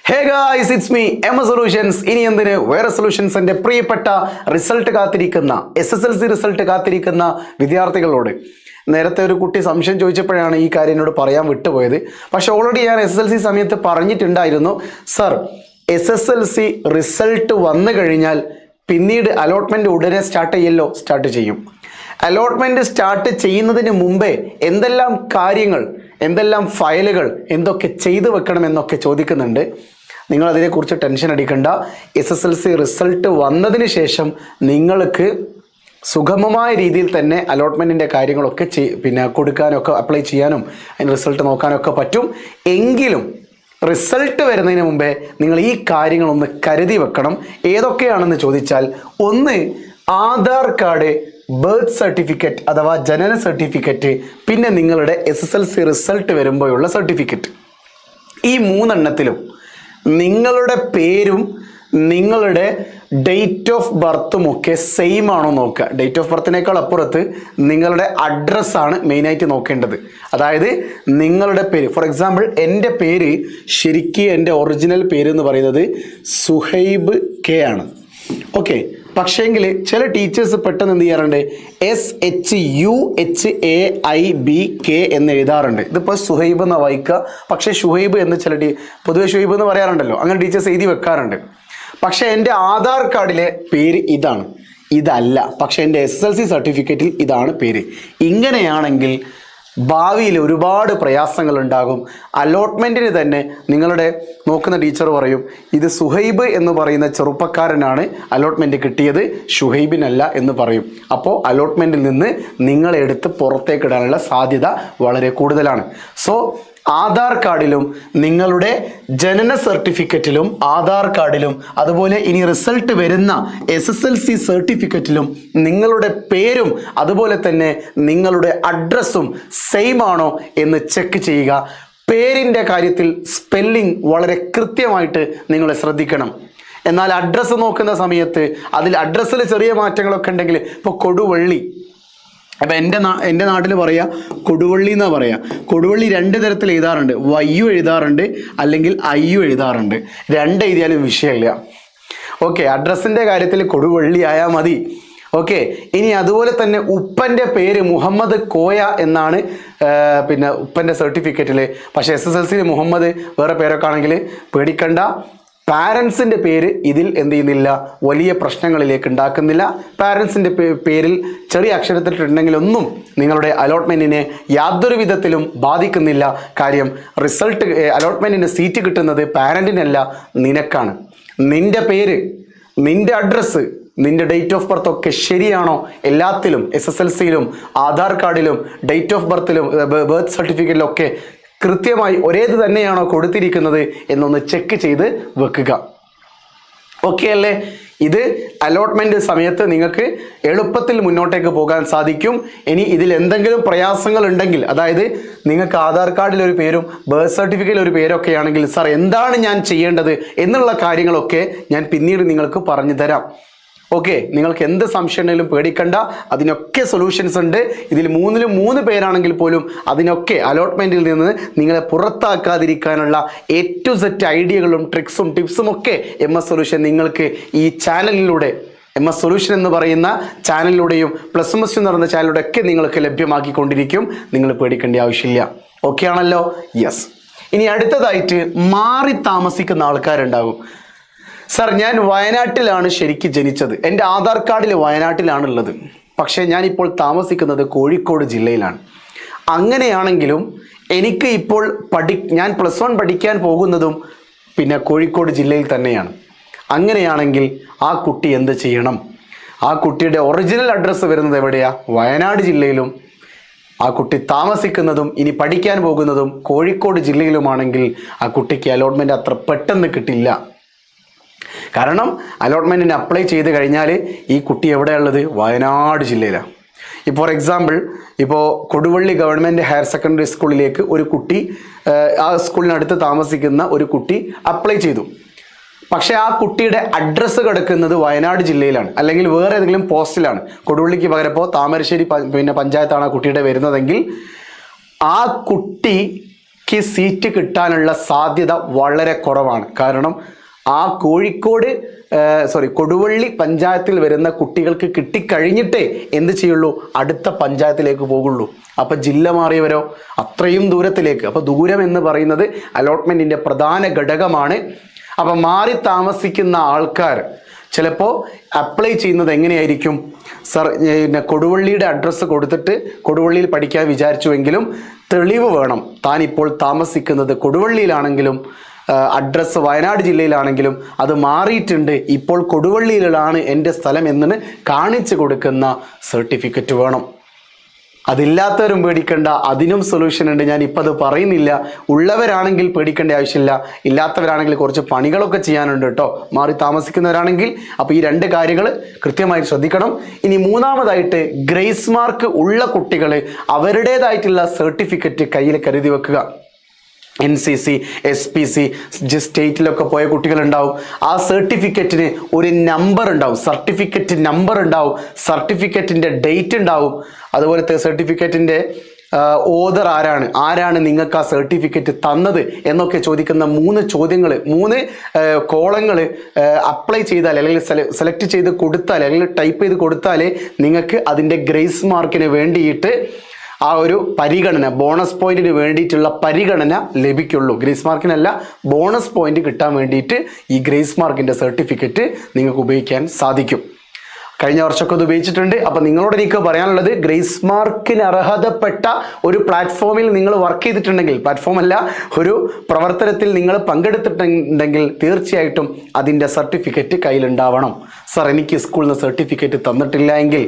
Hey guys, it's me M solutions. ഇനി എന്തിന് വേറെ സൊല്യൂഷൻസ് എൻ്റെ പ്രിയപ്പെട്ട റിസൾട്ട് കാത്തിരിക്കുന്ന SSLC റിസൾട്ട് കാത്തിരിക്കുന്ന വിദ്യാർത്ഥികളോട്. നേരത്തെ ഒരു കുട്ടി സംശയം ചോദിച്ചപ്പോഴാണ് ഈ കാര്യം എന്നോട് പറയാൻ വിട്ടുപോയത്. പക്ഷെ ഓൾറെഡി ഞാൻ SSLC സമയത്ത് പറഞ്ഞിട്ടുണ്ടായിരുന്നു, സർ SSLC റിസൾട്ട് വന്നു കഴിഞ്ഞാൽ പിന്നീട് അലോട്ട്മെൻറ്റ് ഉടനെ സ്റ്റാർട്ട് ചെയ്യും. അലോട്ട്മെൻറ്റ് സ്റ്റാർട്ട് ചെയ്യുന്നതിന് മുമ്പേ എന്തെല്ലാം കാര്യങ്ങൾ, എന്തെല്ലാം ഫയലുകൾ, എന്തൊക്കെ ചെയ്തു വെക്കണമെന്നൊക്കെ ചോദിക്കുന്നുണ്ട്. നിങ്ങൾ അതിനെക്കുറിച്ച് ടെൻഷൻ അടിക്കണ്ട. SSLC റിസൾട്ട് വന്നതിന് ശേഷം നിങ്ങൾക്ക് സുഗമമായ രീതിയിൽ തന്നെ അലോട്ട്മെൻറ്റിൻ്റെ കാര്യങ്ങളൊക്കെ കൊടുക്കാനൊക്കെ അപ്ലൈ ചെയ്യാനും അതിന് റിസൾട്ട് നോക്കാനൊക്കെ പറ്റും. എങ്കിലും റിസൾട്ട് വരുന്നതിന് മുമ്പേ നിങ്ങൾ ഈ കാര്യങ്ങളൊന്ന് കരുതി വെക്കണം. ഏതൊക്കെയാണെന്ന് ചോദിച്ചാൽ, ഒന്ന് ആധാർ കാർഡ്, ബർത്ത് സർട്ടിഫിക്കറ്റ് അഥവാ ജനന സർട്ടിഫിക്കറ്റ്, പിന്നെ നിങ്ങളുടെ SSLC റിസൾട്ട് വരുമ്പോഴുള്ള സർട്ടിഫിക്കറ്റ്. ഈ മൂന്നെണ്ണത്തിലും നിങ്ങളുടെ പേരും നിങ്ങളുടെ ഡേറ്റ് ഓഫ് ബർത്തും ഒക്കെ സെയിം ആണോ നോക്കുക. ഡേറ്റ് ഓഫ് ബർത്തിനേക്കാൾ അപ്പുറത്ത് നിങ്ങളുടെ അഡ്രസ്സാണ് മെയിനായിട്ട് നോക്കേണ്ടത്. അതായത് നിങ്ങളുടെ പേര്, ഫോർ എക്സാമ്പിൾ എൻ്റെ പേര് ശരിക്കും എൻ്റെ ഒറിജിനൽ പേര് എന്ന് പറയുന്നത് സുഹൈബ് K ആണ്. ഓക്കെ, പക്ഷേങ്കിൽ ചില ടീച്ചേഴ്സ് പെട്ടെന്ന് എന്ത് ചെയ്യാറുണ്ട്, SHUHAIBK എന്ന് എഴുതാറുണ്ട്. ഇതിപ്പോൾ സുഹൈബ് എന്ന് വായിക്കുക, പക്ഷേ ഷുഹൈബ് എന്ന് പൊതുവെ ഷുഹൈബ് എന്ന് പറയാറുണ്ടല്ലോ, അങ്ങനെ ടീച്ചേഴ്സ് എഴുതി വെക്കാറുണ്ട്. പക്ഷേ എൻ്റെ ആധാർ കാർഡിലെ പേര് ഇതല്ല, പക്ഷേ എൻ്റെ SSLC സർട്ടിഫിക്കറ്റിൽ ഇതാണ് പേര്. ഇങ്ങനെയാണെങ്കിൽ ഭാവിയിൽ ഒരുപാട് പ്രയാസങ്ങൾ ഉണ്ടാകും. അലോട്ട്മെൻറ്റിന് തന്നെ നിങ്ങളുടെ നോക്കുന്ന ടീച്ചർ പറയും, ഇത് സുഹൈബ് എന്ന് പറയുന്ന ചെറുപ്പക്കാരനാണ് അലോട്ട്മെൻറ്റ് കിട്ടിയത്, ഷുഹൈബിനല്ല എന്ന് പറയും. അപ്പോൾ അലോട്ട്മെൻറ്റിൽ നിന്ന് നിങ്ങളെ എടുത്ത് പുറത്തേക്കിടാനുള്ള സാധ്യത വളരെ കൂടുതലാണ്. സോ ആധാർ കാർഡിലും നിങ്ങളുടെ ജനന സർട്ടിഫിക്കറ്റിലും ആധാർ കാർഡിലും അതുപോലെ ഇനി റിസൾട്ട് വരുന്ന SSLC സർട്ടിഫിക്കറ്റിലും നിങ്ങളുടെ പേരും അതുപോലെ തന്നെ നിങ്ങളുടെ അഡ്രസ്സും സെയിം ആണോ എന്ന് ചെക്ക് ചെയ്യുക. പേരിൻ്റെ കാര്യത്തിൽ സ്പെല്ലിംഗ് വളരെ കൃത്യമായിട്ട് നിങ്ങൾ ശ്രദ്ധിക്കണം. എന്നാൽ അഡ്രസ്സ് നോക്കുന്ന സമയത്ത് അതിൽ അഡ്രസ്സിൽ ചെറിയ മാറ്റങ്ങളൊക്കെ ഉണ്ടെങ്കിൽ, ഇപ്പോൾ കൊടുവള്ളി, അപ്പം എൻ്റെ നാട്ടിൽ പറയുക കൊടുവള്ളി എന്നാണ് പറയുക. കൊടുവള്ളി രണ്ട് തരത്തിൽ എഴുതാറുണ്ട്, വയ്യു എഴുതാറുണ്ട് അല്ലെങ്കിൽ അയ്യു എഴുതാറുണ്ട്. രണ്ട് എഴുതിയാലും വിഷയമില്ല. ഓക്കെ, അഡ്രസ്സിൻ്റെ കാര്യത്തിൽ കൊടുവള്ളി ആയാൽ മതി. ഓക്കെ, ഇനി അതുപോലെ തന്നെ ഉപ്പൻ്റെ പേര് മുഹമ്മദ് കോയ എന്നാണ് ഉപ്പൻ്റെ സർട്ടിഫിക്കറ്റിൽ. പക്ഷേ SSLC മുഹമ്മദ് വേറെ പേരൊക്കെ ആണെങ്കിൽ പേടിക്കണ്ട. പാരൻസിൻ്റെ പേര് ഇതിൽ എന്ത് ചെയ്യുന്നില്ല, വലിയ പ്രശ്നങ്ങളിലേക്ക് ഉണ്ടാക്കുന്നില്ല. പാരൻസിൻ്റെ പേരിൽ ചെറിയ അക്ഷരത്തിലിട്ടുണ്ടെങ്കിലൊന്നും നിങ്ങളുടെ അലോട്ട്മെൻറ്റിനെ യാതൊരു വിധത്തിലും ബാധിക്കുന്നില്ല. കാര്യം അലോട്ട്മെൻറ്റിന് സീറ്റ് കിട്ടുന്നത് പാരൻറ്റിനല്ല, നിനക്കാണ്. നിൻ്റെ പേര്, നിൻ്റെ അഡ്രസ്സ്, നിൻ്റെ ഡേറ്റ് ഓഫ് ബർത്ത് ഒക്കെ ശരിയാണോ എല്ലാത്തിലും, SSLCയിലും ആധാർ കാർഡിലും ഡേറ്റ് ഓഫ് ബർത്തിലും ബർത്ത് സർട്ടിഫിക്കറ്റിലൊക്കെ കൃത്യമായി ഒരേത് തന്നെയാണോ കൊടുത്തിരിക്കുന്നത് എന്നൊന്ന് ചെക്ക് ചെയ്ത് വെക്കുക. ഓക്കെ അല്ലേ? ഇത് അലോട്ട്മെൻറ്റ് സമയത്ത് നിങ്ങൾക്ക് എളുപ്പത്തിൽ മുന്നോട്ടേക്ക് പോകാൻ സാധിക്കും. ഇനി ഇതിൽ എന്തെങ്കിലും പ്രയാസങ്ങൾ ഉണ്ടെങ്കിൽ, അതായത് നിങ്ങൾക്ക് ആധാർ കാർഡിൽ ഒരു പേരും ബർത്ത് സർട്ടിഫിക്കറ്റിൽ ഒരു പേരൊക്കെ ആണെങ്കിൽ, സാർ എന്താണ് ഞാൻ ചെയ്യേണ്ടത് എന്നുള്ള കാര്യങ്ങളൊക്കെ ഞാൻ പിന്നീട് നിങ്ങൾക്ക് പറഞ്ഞു തരാം. ഓക്കെ, നിങ്ങൾക്ക് എന്ത് സംശയം ഉണ്ടെങ്കിലും പേടിക്കണ്ട, അതിനൊക്കെ സൊല്യൂഷൻസ് ഉണ്ട്. ഇതിൽ മൂന്നിലും 3 പേരാണെങ്കിൽ പോലും അതിനൊക്കെ അലോട്ട്മെൻറ്റിൽ നിന്ന് നിങ്ങളെ പുറത്താക്കാതിരിക്കാനുള്ള A to Z ഐഡിയകളും ട്രിക്സും ടിപ്സും ഒക്കെ MS സൊല്യൂഷൻ നിങ്ങൾക്ക് ഈ ചാനലിലൂടെ, MS സൊല്യൂഷൻ എന്ന് പറയുന്ന ചാനലിലൂടെയും പ്ലസ് മസ്റ്റ് എന്ന് പറയുന്ന ചാനലിലൂടെ ഒക്കെ നിങ്ങൾക്ക് ലഭ്യമാക്കിക്കൊണ്ടിരിക്കും. നിങ്ങൾ പേടിക്കേണ്ട ആവശ്യമില്ല. ഓക്കെ ആണല്ലോ? യെസ്. ഇനി അടുത്തതായിട്ട് മാറി താമസിക്കുന്ന ആൾക്കാരുണ്ടാകും. സർ, ഞാൻ വയനാട്ടിലാണ് ശരിക്കും ജനിച്ചത്, എൻ്റെ ആധാർ കാർഡിൽ വയനാട്ടിലാണുള്ളത്, പക്ഷേ ഞാനിപ്പോൾ താമസിക്കുന്നത് കോഴിക്കോട് ജില്ലയിലാണ്. അങ്ങനെയാണെങ്കിലും എനിക്ക് ഇപ്പോൾ ഞാൻ +1 പഠിക്കാൻ പോകുന്നതും കോഴിക്കോട് ജില്ലയിൽ തന്നെയാണ്. അങ്ങനെയാണെങ്കിൽ ആ കുട്ടി എന്ത് ചെയ്യണം? ആ കുട്ടിയുടെ ഒറിജിനൽ അഡ്രസ്സ് വരുന്നത് എവിടെയാണ്? വയനാട് ജില്ലയിലും ആ കുട്ടി താമസിക്കുന്നതും ഇനി പഠിക്കാൻ പോകുന്നതും കോഴിക്കോട് ജില്ലയിലുമാണെങ്കിൽ ആ കുട്ടിക്ക് അലോട്ട്മെൻറ്റ് അത്ര പെട്ടെന്ന് കിട്ടില്ല. കാരണം അലോട്ട്മെൻറ്റിന് അപ്ലൈ ചെയ്ത് കഴിഞ്ഞാൽ ഈ കുട്ടി എവിടെയുള്ളത്? വയനാട് ജില്ലയിലാണ്. For example, Koduvally government higher secondary സ്കൂളിലേക്ക് ഒരു കുട്ടി, ആ സ്കൂളിനടുത്ത് താമസിക്കുന്ന ഒരു കുട്ടി അപ്ലൈ ചെയ്തു. പക്ഷേ ആ കുട്ടിയുടെ അഡ്രസ്സ് കിടക്കുന്നത് വയനാട് ജില്ലയിലാണ്, അല്ലെങ്കിൽ വേറെ ഏതെങ്കിലും പോസ്റ്റിലാണ്. കൊടുവള്ളിക്ക് പകരം താമരശ്ശേരി പഞ്ചായത്താണ് ആ കുട്ടിയുടെ വരുന്നതെങ്കിൽ ആ കുട്ടി സീറ്റ് കിട്ടാനുള്ള സാധ്യത വളരെ കുറവാണ്. കാരണം ആ കൊടുവള്ളി പഞ്ചായത്തിൽ വരുന്ന കുട്ടികൾക്ക് കിട്ടിക്കഴിഞ്ഞിട്ടേ എന്ത് ചെയ്യുള്ളൂ, അടുത്ത പഞ്ചായത്തിലേക്ക് പോകുള്ളൂ. അപ്പം ജില്ല മാറിയവരോ അത്രയും ദൂരത്തിലേക്ക്. അപ്പോൾ ദൂരം എന്ന് പറയുന്നത് അലോട്ട്മെൻറ്റിൻ്റെ പ്രധാന ഘടകമാണ്. അപ്പം മാറി താമസിക്കുന്ന ആൾക്കാർ ചിലപ്പോൾ അപ്ലൈ ചെയ്യുന്നത് എങ്ങനെയായിരിക്കും? സർ, കൊടുവള്ളിയുടെ അഡ്രസ്സ് കൊടുത്തിട്ട് കൊടുവള്ളിയിൽ പഠിക്കാൻ വിചാരിച്ചുവെങ്കിലും തെളിവ് വേണം. താൻ ഇപ്പോൾ താമസിക്കുന്നത് കൊടുവള്ളിയിലാണെങ്കിലും അഡ്രസ്സ് വയനാട് ജില്ലയിലാണെങ്കിലും അത് മാറിയിട്ടുണ്ട്, ഇപ്പോൾ കൊടുവള്ളിയിലാണ് എൻ്റെ സ്ഥലം എന്ന് കാണിച്ചു കൊടുക്കുന്ന സർട്ടിഫിക്കറ്റ് വേണം. അതില്ലാത്തവരും പേടിക്കേണ്ട, അതിനും സൊല്യൂഷൻ ഉണ്ട്. ഞാൻ ഇപ്പം അത് പറയുന്നില്ല. ഉള്ളവരാണെങ്കിൽ പേടിക്കേണ്ട ആവശ്യമില്ല, ഇല്ലാത്തവരാണെങ്കിൽ കുറച്ച് പണികളൊക്കെ ചെയ്യാനുണ്ട് കേട്ടോ, മാറി താമസിക്കുന്നവരാണെങ്കിൽ. അപ്പോൾ ഈ 2 കാര്യങ്ങൾ കൃത്യമായി ശ്രദ്ധിക്കണം. ഇനി മൂന്നാമതായിട്ട് ഗ്രേസ് മാർക്ക് ഉള്ള കുട്ടികൾ അവരുടേതായിട്ടുള്ള സർട്ടിഫിക്കറ്റ് കയ്യിൽ കരുതി വെക്കുക. NCC, SPC, സ്റ്റേറ്റിലൊക്കെ പോയ കുട്ടികളുണ്ടാവും. ആ സർട്ടിഫിക്കറ്റിന് ഒരു നമ്പർ ഉണ്ടാവും, സർട്ടിഫിക്കറ്റ് നമ്പർ ഉണ്ടാവും, സർട്ടിഫിക്കറ്റിൻ്റെ ഡേറ്റ് ഉണ്ടാവും. അതുപോലത്തെ സർട്ടിഫിക്കറ്റിൻ്റെ ഓതർ ആരാണ് നിങ്ങൾക്ക് ആ സർട്ടിഫിക്കറ്റ് തന്നത് എന്നൊക്കെ ചോദിക്കുന്ന 3 ചോദ്യങ്ങൾ, 3 കോളങ്ങൾ അപ്ലൈ ചെയ്താൽ അല്ലെങ്കിൽ സെലക്ട് ചെയ്ത് കൊടുത്താൽ അല്ലെങ്കിൽ ടൈപ്പ് ചെയ്ത് കൊടുത്താലേ നിങ്ങൾക്ക് അതിൻ്റെ ഗ്രേസ് മാർക്കിന് വേണ്ടിയിട്ട് ആ ഒരു പരിഗണന, ബോണസ് പോയിന്റിന് വേണ്ടിയിട്ടുള്ള പരിഗണന ലഭിക്കുള്ളൂ. ഗ്രേസ് മാർക്കിനല്ല, ബോണസ് പോയിന്റ് കിട്ടാൻ വേണ്ടിയിട്ട് ഈ ഗ്രേസ് മാർക്കിൻ്റെ സർട്ടിഫിക്കറ്റ് നിങ്ങൾക്ക് ഉപയോഗിക്കാൻ സാധിക്കും. കഴിഞ്ഞ വർഷമൊക്കെ അത് ഉപയോഗിച്ചിട്ടുണ്ട്. അപ്പം നിങ്ങളോട് എനിക്ക് പറയാനുള്ളത്, ഗ്രേസ് മാർക്കിന് അർഹതപ്പെട്ട ഒരു പ്ലാറ്റ്ഫോമിൽ നിങ്ങൾ വർക്ക് ചെയ്തിട്ടുണ്ടെങ്കിൽ, പ്ലാറ്റ്ഫോമല്ല, ഒരു പ്രവർത്തനത്തിൽ നിങ്ങൾ പങ്കെടുത്തിട്ടുണ്ടെങ്കിൽ തീർച്ചയായിട്ടും അതിൻ്റെ സർട്ടിഫിക്കറ്റ് കയ്യിലുണ്ടാവണം. സർ, എനിക്ക് സ്കൂളിൽ നിന്ന് സർട്ടിഫിക്കറ്റ് തന്നിട്ടില്ല എങ്കിൽ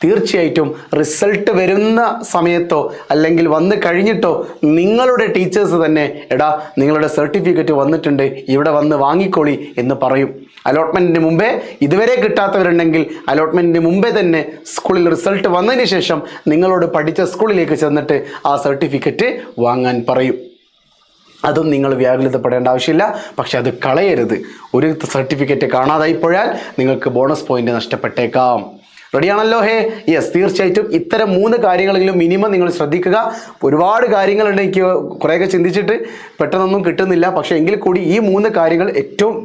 തീർച്ചയായിട്ടും റിസൾട്ട് വരുന്ന സമയത്തോ അല്ലെങ്കിൽ വന്ന് കഴിഞ്ഞിട്ടോ നിങ്ങളുടെ ടീച്ചേഴ്സ് തന്നെ എടാ നിങ്ങളുടെ സർട്ടിഫിക്കറ്റ് വന്നിട്ടുണ്ട്, ഇവിടെ വന്ന് വാങ്ങിക്കോളി എന്ന് പറയും. അലോട്ട്മെൻറ്റിന് മുമ്പേ ഇതുവരെ കിട്ടാത്തവരുണ്ടെങ്കിൽ അലോട്ട്മെൻറ്റിന് മുമ്പേ തന്നെ സ്കൂളിൽ റിസൾട്ട് വന്നതിന് ശേഷം നിങ്ങളോട് പഠിച്ച സ്കൂളിലേക്ക് ചെന്നിട്ട് ആ സർട്ടിഫിക്കറ്റ് വാങ്ങാൻ പറയും. അതും നിങ്ങൾ വ്യാകുലതപ്പെടേണ്ട ആവശ്യമില്ല. പക്ഷെ അത് കളയരുത്. ഒരു സർട്ടിഫിക്കറ്റ് കാണാതായി പോയാൽ നിങ്ങൾക്ക് ബോണസ് പോയിന്റ് നഷ്ടപ്പെട്ടേക്കാം. റെഡിയാണല്ലോ? യെസ്, തീർച്ചയായിട്ടും ഇത്തരം 3 കാര്യങ്ങളെങ്കിലും മിനിമം നിങ്ങൾ ശ്രദ്ധിക്കുക. ഒരുപാട് കാര്യങ്ങളുണ്ട്, എനിക്ക് കുറേയൊക്കെ ചിന്തിച്ചിട്ട് പെട്ടെന്നൊന്നും കിട്ടുന്നില്ല. പക്ഷേ എങ്കിൽ കൂടി ഈ 3 കാര്യങ്ങൾ ഏറ്റവും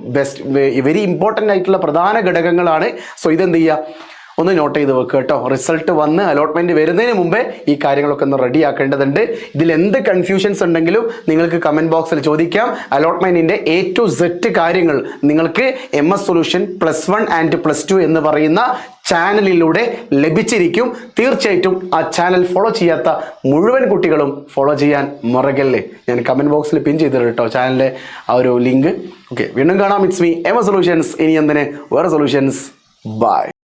വെരി ഇമ്പോർട്ടൻ്റ് ആയിട്ടുള്ള പ്രധാന ഘടകങ്ങളാണ്. സോ ഇതെന്ത് ചെയ്യുക, ഒന്ന് നോട്ട് ചെയ്ത് വെക്കുക കേട്ടോ. റിസൾട്ട് വന്ന് അലോട്ട്മെൻറ്റ് വരുന്നതിന് മുമ്പേ ഈ കാര്യങ്ങളൊക്കെ ഒന്ന് റെഡി ആക്കേണ്ടതുണ്ട്. ഇതിൽ എന്ത് കൺഫ്യൂഷൻസ് ഉണ്ടെങ്കിലും നിങ്ങൾക്ക് കമൻറ്റ് ബോക്സിൽ ചോദിക്കാം. അലോട്ട്മെൻറ്റിൻ്റെ A to Z കാര്യങ്ങൾ നിങ്ങൾക്ക് MS സൊല്യൂഷൻ +1 and +2 എന്ന് പറയുന്ന ചാനലിലൂടെ ലഭിച്ചിരിക്കും. തീർച്ചയായിട്ടും ആ ചാനൽ ഫോളോ ചെയ്യാത്ത മുഴുവൻ കുട്ടികളും ഫോളോ ചെയ്യാൻ മറക്കല്ലേ. ഞാൻ കമൻറ്റ് ബോക്സിൽ പിൻ ചെയ്തിട്ടുണ്ട് കേട്ടോ ചാനലിൻ്റെ ആ ഒരു ലിങ്ക്. ഓക്കെ, വീണ്ടും കാണാം. It's me MS solutions. ഇനി എന്തിന് വേറെ സൊല്യൂഷൻസ്. ബൈ.